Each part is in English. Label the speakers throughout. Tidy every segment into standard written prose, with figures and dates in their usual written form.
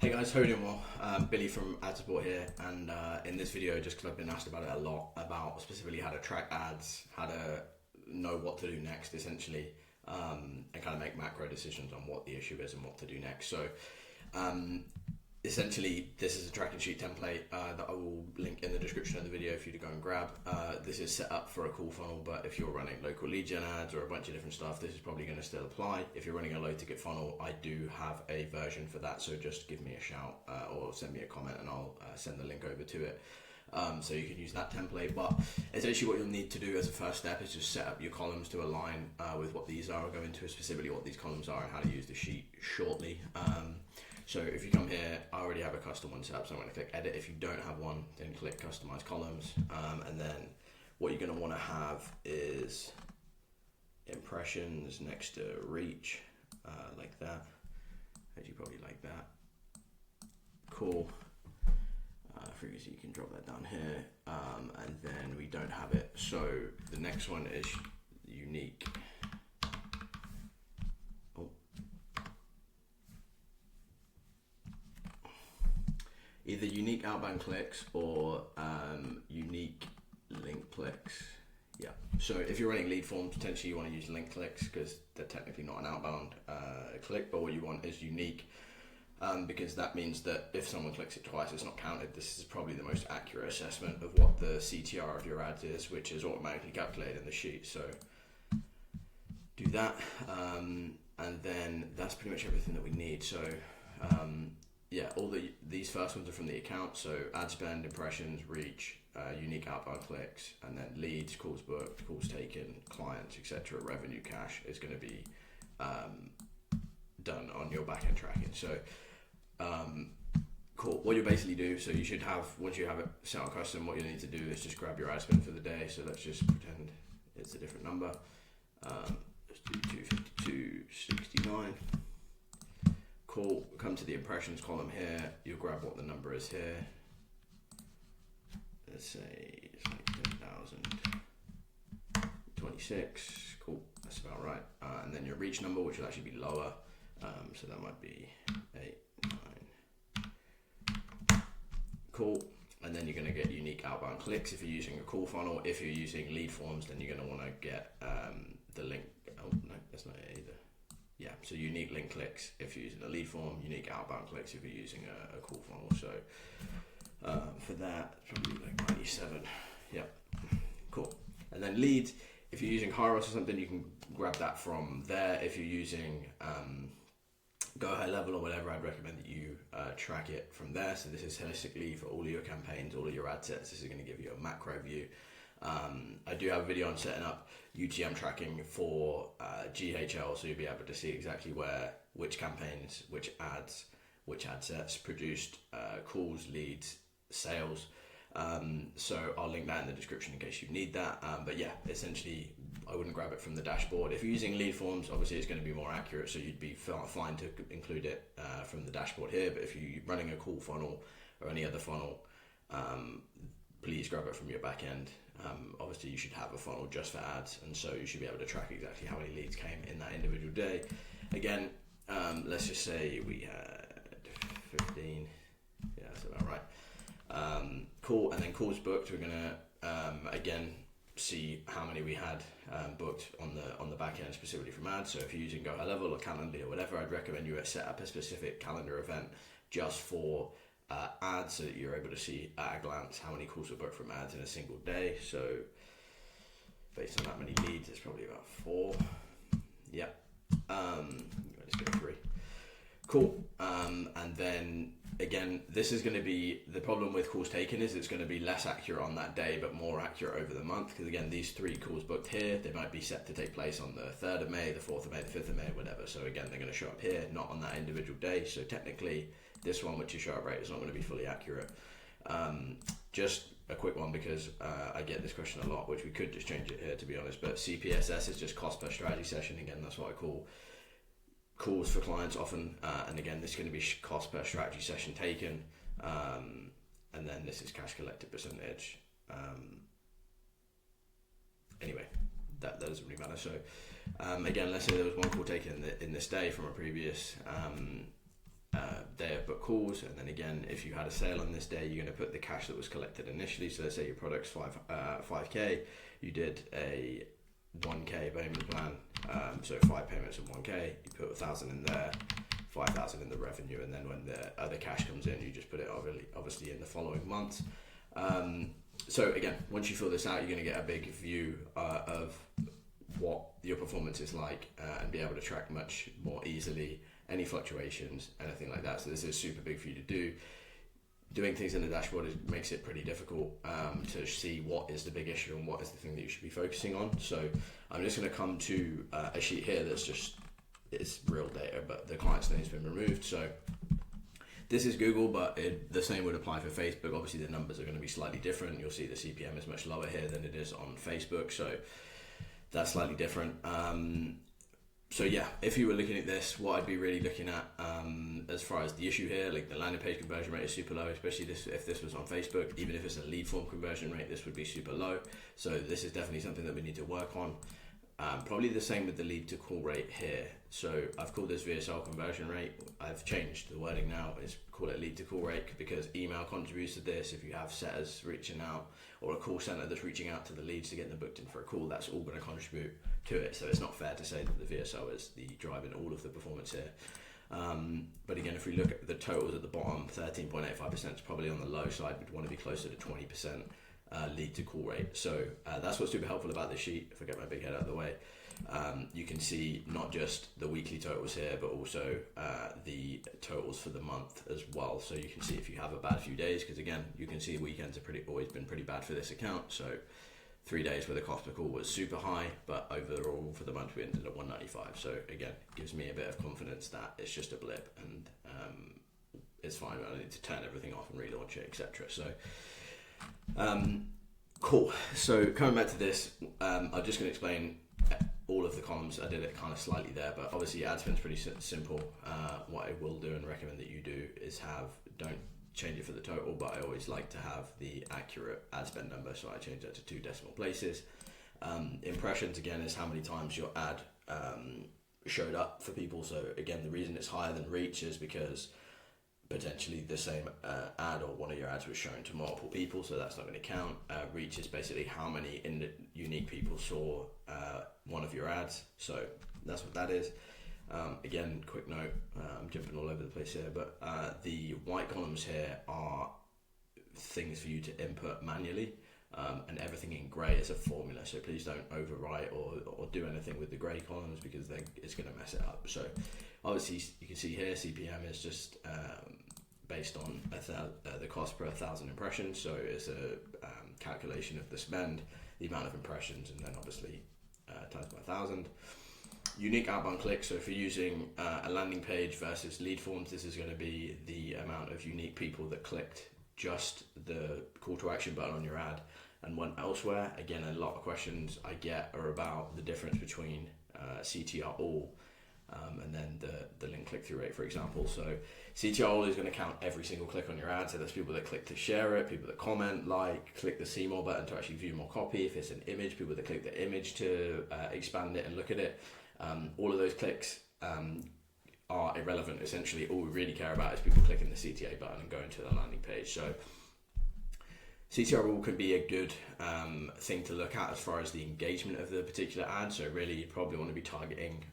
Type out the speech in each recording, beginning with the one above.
Speaker 1: Hey guys, hope you're doing well. Billy from Ad Support here, and in this video, just because I've been asked about it a lot, about specifically how to track ads, how to know what to do next, essentially, and kind of make macro decisions on what the issue is and what to do next. So, essentially, this is a tracking sheet template that I will link in the description of the video for you to go and grab. This is set up for a cool funnel, but if you're running local lead gen ads or a bunch of different stuff, this is probably going to still apply. If you're running a low ticket funnel, I do have a version for that, so just give me a shout or send me a comment and I'll send the link over to it. So you can use that template, but essentially what you'll need to do as a first step is just set up your columns to align with what these are. I'll go into specifically what these columns are and how to use the sheet shortly. So if you come here, I already have a custom one set up, so I'm going to click edit. If you don't have one, then click customize columns, and then what you're going to want to have is impressions next to reach, like that. As you probably like that. Cool. Frequency, you can drop that down here, and then we don't have it. So the next one is unique. Either unique outbound clicks or unique link clicks. Yeah. So if you're running lead forms, potentially you want to use link clicks because they're technically not an outbound click, but what you want is unique. Because that means that if someone clicks it twice, it's not counted. This is probably the most accurate assessment of what the CTR of your ads is, which is automatically calculated in the sheet. So do that, and then that's pretty much everything that we need. So yeah, these first ones are from the account. So ad spend, impressions, reach, unique outbound clicks, and then leads, calls booked, calls taken, clients, etc. Revenue, cash is going to be done on your backend tracking. So cool. What you basically do, so you should have, once you have it set on custom, what you need to do is just grab your ad spend for the day. So let's just pretend it's a different number. Let's do 252.69. Cool. Come to the impressions column here. You'll grab what the number is here. Let's say it's like 10,026. Cool. That's about right. And then your reach number, which will actually be lower. So that might be 8, 9. Cool. And then you're going to get unique outbound clicks if you're using a cool funnel. If you're using lead forms, then you're going to want to get the link. Oh, no, that's not it either. Yeah, so unique link clicks if you're using a lead form, unique outbound clicks if you're using a cool funnel. So for that, probably like 97. Yep, cool. And then leads, if you're using Hyros or something, you can grab that from there. If you're using Go High Level or whatever, I'd recommend that you track it from there. So this is holistically for all of your campaigns, all of your ad sets. This is going to give you a macro view. I do have a video on setting up UTM tracking for GHL, so you'll be able to see exactly which campaigns, which ads, which ad sets produced calls, leads, sales. So I'll link that in the description in case you need that. But yeah, essentially, I wouldn't grab it from the dashboard. If you're using lead forms, obviously it's going to be more accurate, so you'd be fine to include it from the dashboard here. But if you're running a cool funnel or any other funnel, please grab it from your back end. Obviously you should have a funnel just for ads, and so you should be able to track exactly how many leads came in that individual day. Again, let's just say we had 15. Yeah, that's about right. Cool. And then calls booked, we're gonna again see how many we had booked on the back end specifically from ads. So if you're using Go High Level or Calendly or whatever, I'd recommend you set up a specific calendar event just for ads, so that you're able to see at a glance how many calls were booked from ads in a single day. So based on that many leads, it's probably about 4. Yeah. Let's go 3. Cool. And then again, this is going to be, the problem with calls taken is it's going to be less accurate on that day, but more accurate over the month. Because again, these 3 calls booked here, they might be set to take place on the 3rd of May, the 4th of May, the 5th of May, whatever. So again, they're going to show up here, not on that individual day. So technically, this one, which is show up rate, is not going to be fully accurate. Just a quick one, because I get this question a lot, which we could just change it here to be honest, but CPSS is just cost per strategy session. Again, that's what I call calls for clients often, and again, this is going to be cost per strategy session taken, and then this is cash collected percentage. Anyway, that doesn't really matter. So again, let's say there was one call taken in this day from a previous day of put calls, and then again, if you had a sale on this day, you're going to put the cash that was collected initially. So let's say your product's 5k, you did a 1k payment plan, so 5 payments of 1k, you put 1,000 in there, 5,000 in the revenue, and then when the other cash comes in, you just put it obviously in the following month. So again, once you fill this out, you're going to get a big view of what your performance is like, and be able to track much more easily any fluctuations, anything like that. So this is super big for you to do. Doing things in the dashboard makes it pretty difficult to see what is the big issue and what is the thing that you should be focusing on. So I'm just going to come to a sheet here that's just, it's real data, but the client's name's been removed. So this is Google, but the same would apply for Facebook. Obviously the numbers are going to be slightly different. You'll see the CPM is much lower here than it is on Facebook, so that's slightly different. So yeah, if you were looking at this, what I'd be really looking at as far as the issue here, like the landing page conversion rate is super low, especially if this was on Facebook. Even if it's a lead form conversion rate, this would be super low. So this is definitely something that we need to work on. Probably the same with the lead to call rate here. So I've called this VSL conversion rate. I've changed the wording now. It's call it lead to call rate because email contributes to this. If you have setters reaching out or a call center that's reaching out to the leads to get them booked in for a call, that's all going to contribute to it. So it's not fair to say that the VSL is the driving all of the performance here. But again, if we look at the totals at the bottom, 13.85% is probably on the low side. We'd want to be closer to 20%. Lead to call rate. So that's what's super helpful about this sheet. If I get my big head out of the way, you can see not just the weekly totals here, but also the totals for the month as well. So you can see if you have a bad few days, because again, you can see weekends are always been pretty bad for this account. So 3 days where the cost per call was super high, but overall for the month we ended at 195. So again, gives me a bit of confidence that it's just a blip and it's fine. I don't need to turn everything off and relaunch it, etc. So cool. So coming back to this, I'm just going to explain all of the columns. I did it kind of slightly there, but obviously ad spend's pretty simple. What I will do and recommend that you do is don't change it for the total, but I always like to have the accurate ad spend number, so I change that to 2 decimal places. Impressions, again, is how many times your ad showed up for people. So again, the reason it's higher than reach is because potentially the same ad or one of your ads was shown to multiple people, so that's not going to count. Reach is basically how many unique people saw one of your ads, so that's what that is. Again, quick note, I'm jumping all over the place here, but the white columns here are things for you to input manually, and everything in grey is a formula, so please don't overwrite or do anything with the grey columns because then it's going to mess it up. So obviously you can see here CPM is just based on the cost per 1,000 impressions, so it's a calculation of the spend, the amount of impressions, and then obviously times by 1,000. Unique outbound clicks, so if you're using a landing page versus lead forms, this is going to be the amount of unique people that clicked just the call to action button on your ad and went elsewhere. Again, a lot of questions I get are about the difference between CTR all and then the link click-through rate, for example. So CTR all is going to count every single click on your ad. So there's people that click to share it, people that comment, click the see more button to actually view more copy. If it's an image, people that click the image to expand it and look at it. All of those clicks are irrelevant. Essentially, all we really care about is people clicking the CTA button and going to the landing page. So CTR all can be a good thing to look at as far as the engagement of the particular ad. So really, you probably want to be targeting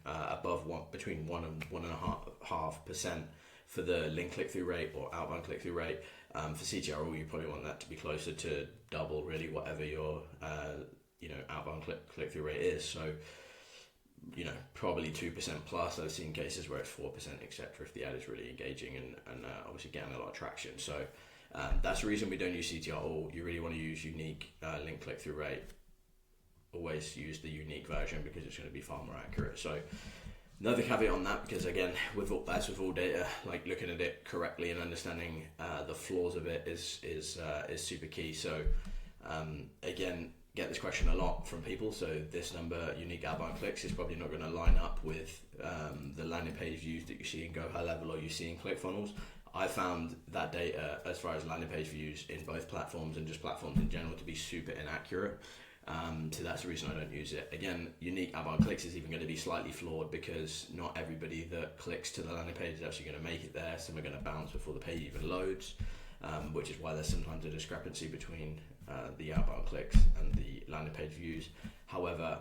Speaker 1: between 1 and 1.5% for the link click-through rate or outbound click-through rate. For CTR all, you probably want that to be closer to double really whatever your outbound click-through rate is. So probably 2% plus. I've seen cases where it's 4%, etc. if the ad is really engaging and obviously getting a lot of traction. So that's the reason we don't use CTR all. You really want to use unique link click-through rate. Always use the unique version because it's going to be far more accurate. So another caveat on that, because again, with all data, like looking at it correctly and understanding the flaws of it is super key. So again, get this question a lot from people. So this number, unique outbound clicks, is probably not going to line up with the landing page views that you see in Go High Level or you see in ClickFunnels. I found that data as far as landing page views in both platforms and just platforms in general to be super inaccurate. So that's the reason I don't use it. Again, unique outbound clicks is even going to be slightly flawed because not everybody that clicks to the landing page is actually going to make it there. Some are going to bounce before the page even loads, which is why there's sometimes a discrepancy between the outbound clicks and the landing page views. However,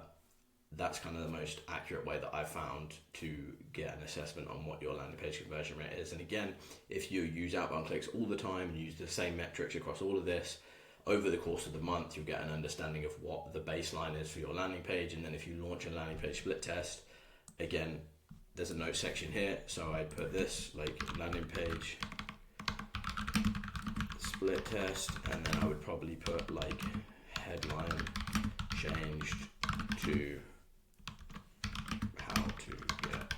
Speaker 1: that's kind of the most accurate way that I've found to get an assessment on what your landing page conversion rate is. And again, if you use outbound clicks all the time and use the same metrics across all of this, over the course of the month, you'll get an understanding of what the baseline is for your landing page. And then if you launch a landing page split test, again, there's a note section here. So I put this like landing page split test, and then I would probably put like headline changed to how to get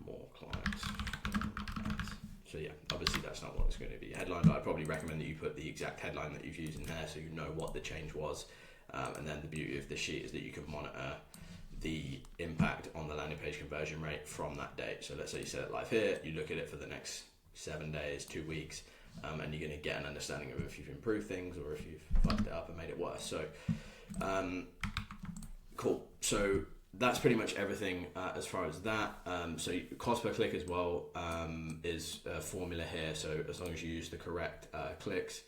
Speaker 1: more clients from ads. So yeah, obviously that's not what it's going to be. Headline, but I'd probably recommend that you put the exact headline that you've used in there so you know what the change was. And then the beauty of this sheet is that you can monitor the impact on the landing page conversion rate from that date. So let's say you set it live here, you look at it for the next 7 days, 2 weeks, and you're going to get an understanding of if you've improved things or if you've fucked it up and made it worse. So cool. So that's pretty much everything as far as that. So cost per click as well is a formula here. So as long as you use the correct clicks,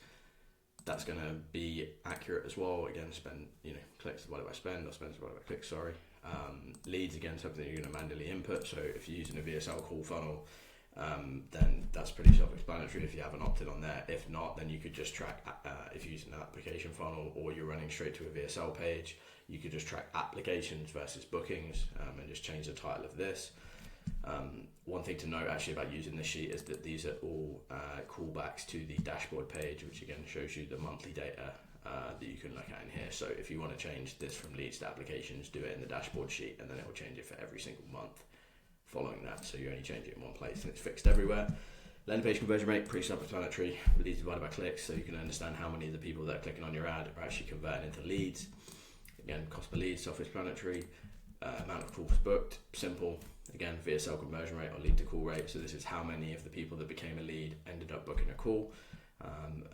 Speaker 1: that's going to be accurate as well. Again, spend, clicks divided by spend, or spend divided by clicks, sorry. Leads, again, something you're going to manually input. So if you're using a VSL call funnel, then that's pretty self-explanatory if you haven't opted on there. If not, then you could just track, if you're using an application funnel or you're running straight to a VSL page, you could just track applications versus bookings and just change the title of this. One thing to note actually about using this sheet is that these are all callbacks to the dashboard page, which again shows you the monthly data that you can look at in here. So if you want to change this from leads to applications, do it in the dashboard sheet, and then it will change it for every single month following that. So you only change it in one place and it's fixed everywhere. Landing page conversion rate, pretty self-explanatory. Leads divided by clicks, so you can understand how many of the people that are clicking on your ad are actually converting into leads. Again, cost per lead, self-explanatory. Amount of calls booked, simple. Again, VSL conversion rate or lead to call rate. So this is how many of the people that became a lead ended up booking a call.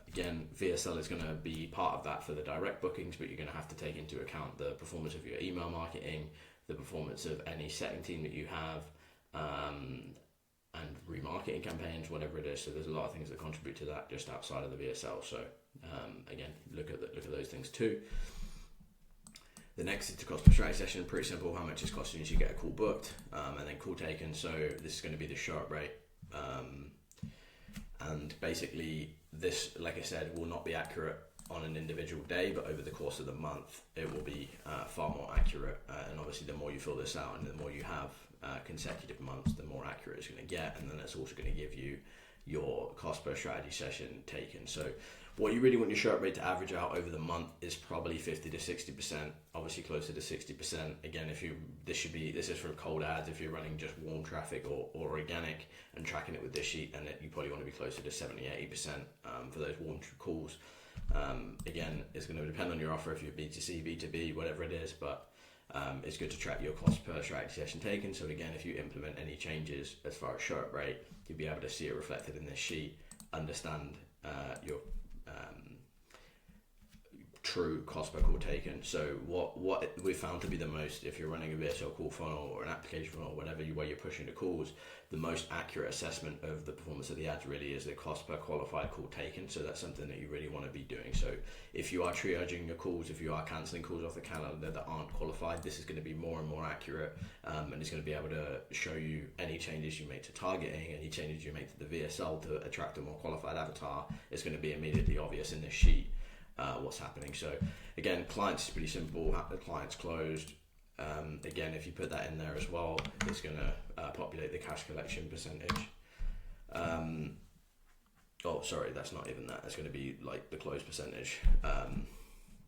Speaker 1: Again, VSL is going to be part of that for the direct bookings, but you're going to have to take into account the performance of your email marketing, the performance of any setting team that you have, and remarketing campaigns, whatever it is. So there's a lot of things that contribute to that just outside of the VSL. So again, look at those things too. The next is the cost per strategy session. Pretty simple. How much it's costing you to get a call booked, and then call taken. So this is going to be the show up rate, and basically this, like I said, will not be accurate on an individual day, but over the course of the month, it will be far more accurate. And obviously, the more you fill this out and the more you have consecutive months, the more accurate it's going to get. And then it's also going to give you your cost per strategy session taken. So what you really want your show up rate to average out over the month is probably 50 to 60%, obviously closer to 60%. Again, this is for cold ads. If you're running just warm traffic or organic and tracking it with this sheet, then you probably want to be closer to 70, 80% for those warm calls. Again, it's going to depend on your offer if you're B2C, B2B, whatever it is, but it's good to track your cost per strategy session taken. So again, if you implement any changes as far as show up rate, you'll be able to see it reflected in this sheet, understand your true cost per call taken. So what we found to be the most, if you're running a VSL call funnel or an application funnel, whatever way you're pushing the calls, the most accurate assessment of the performance of the ads really is the cost per qualified call taken. So that's something that you really want to be doing. So if you are triaging your calls, if you are cancelling calls off the calendar that aren't qualified, this is going to be more and more accurate, and it's going to be able to show you any changes you make to targeting, any changes you make to the VSL to attract a more qualified avatar. It's going to be immediately obvious in this sheet what's happening. So again, clients is pretty simple. The client's closed. Again, if you put that in there as well, it's going to populate the cash collection percentage. Oh, sorry, that's not even that. It's going to be like the close percentage.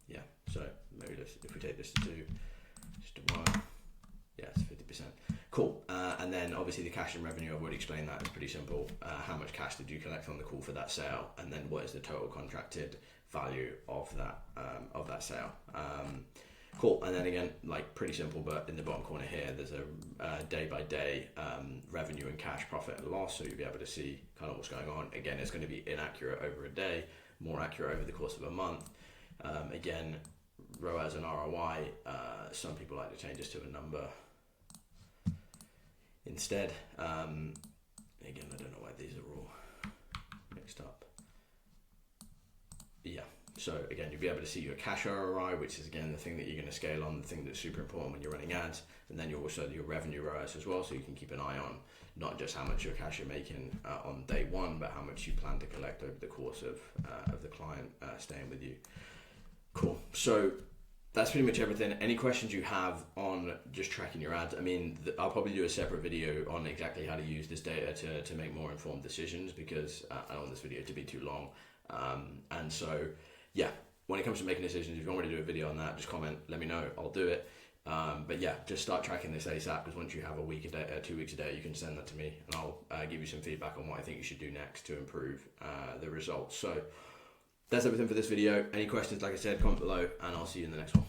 Speaker 1: Yeah, so maybe if we take this to 2, just to 1, yeah, it's 50%. Cool. And then obviously the cash and revenue, I've already explained that. It's pretty simple. How much cash did you collect on the call for that sale? And then what is the total contracted value of that sale? Cool. And then again, like pretty simple, but in the bottom corner here, there's a day by day revenue and cash profit and loss. So you'll be able to see kind of what's going on. Again, it's going to be inaccurate over a day, more accurate over the course of a month. Again, ROAS and ROI, some people like to change this to a number instead. Again, I don't know why these are all mixed up. Yeah, so again, you'll be able to see your cash ROI, which is again the thing that you're going to scale on, the thing that's super important when you're running ads, and then you also your revenue ROAS as well, so you can keep an eye on not just how much your cash you're making on day one, but how much you plan to collect over the course of the client staying with you. Cool. So that's pretty much everything. Any questions you have on just tracking your ads? I mean, I'll probably do a separate video on exactly how to use this data to make more informed decisions, because I don't want this video to be too long. And so, yeah, when it comes to making decisions, if you want me to do a video on that, just comment, let me know, I'll do it. But yeah, just start tracking this ASAP, because once you have a week a day, 2 weeks a day, you can send that to me, and I'll give you some feedback on what I think you should do next to improve the results. So that's everything for this video. Any questions, like I said, comment below, and I'll see you in the next one.